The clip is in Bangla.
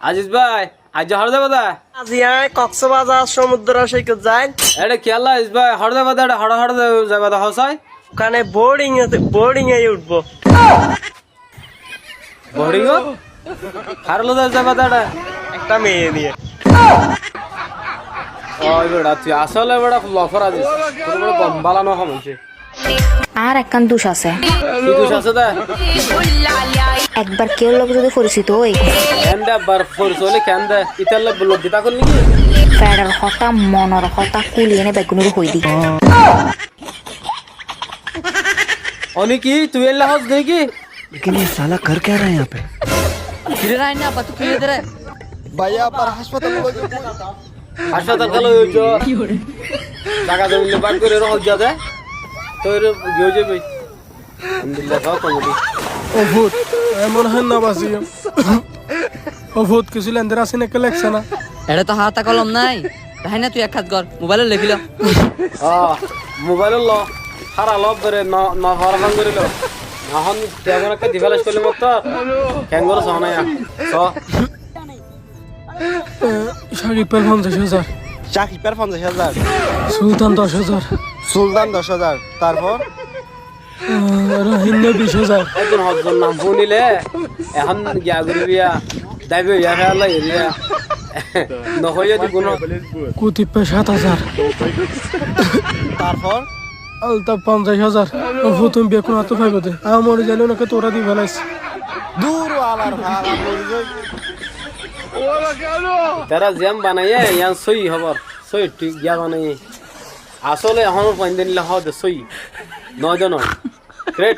আজিজ ভাই আজ হরদে বাদা আজি আয় কক্সবাজার সমুদ্র সৈকত যাই এটা খেয়াল আজিজ ভাই হরদে বাদা এটা হরদে যাবে দা হসাই ওখানে বোর্ডিং এ উঠবো বোর্ডিং হারলো যাবে দাদা একটা মেয়ে নিয়ে ওই বেড়া তুই আসলে বেড়া লফর আজিস তোর বড় বম্বালানো হমছে আর একখান দোষ আছে কি দোষ আছে দা একবার কেউ লোক যদি পরিচিত হই কেন্দা বার ফোর্স হলে কেন্দা ইতালে বলল দিতা করলি কি ফেডার হতা মনর হতা কুলি এনে বেগুনের হই দি অনি কি তুই এলা হস দেই কি लेकिन ये साला कर क्या रहा है यहाँ पे ফিরে রাই না বা তুই ফিরে দে রে भैया पर हास्पिटल হাসপাতাল গেল টাকা জমিলে বার করে রহ যা দে তোর গিয়ে যাবে আলহামদুলিল্লাহ সব কমতি ও ভূত এমন হয় না বাসি ও ভূত কিছু লেনদের আসে না কালেকশন না এটা তো হাতা কলম নাই তাই না তুই এক কাজ কর মোবাইলে লিখিল মোবাইল ল সারা লব ধরে ন হরফান করিল এখন তেমন একটা ডিভাইস করলে মত ক্যাঙ্গর সহনায়া স শাকিব পেল 50,000 চাকিপার 50,000 সুলতান 10,000 সুলতান 10,000 তারপর রহিন্নে 20,000 একজন হজন নাম শুনিলে এখন গিয়া করিবিয়া দাইবে ইয়া ফেলা এরিয়া নহইয়া দি কোনো কুতিপে 7,000 তারপর আলতা 50,000 ও ভূত তুমি বেকুন হাতে পাইবে দে আমার জানো নাকি তোরা দি ফেলাইছ দূর আলার ভাড়া পড়ে তারা জ্যাম বানাইয়ে ইয়ান সই হবার সই ঠিক গিয়া বানাইয়ে আসলে এখন পয়েন্ট দিলে হদ সই নয় গ্রেট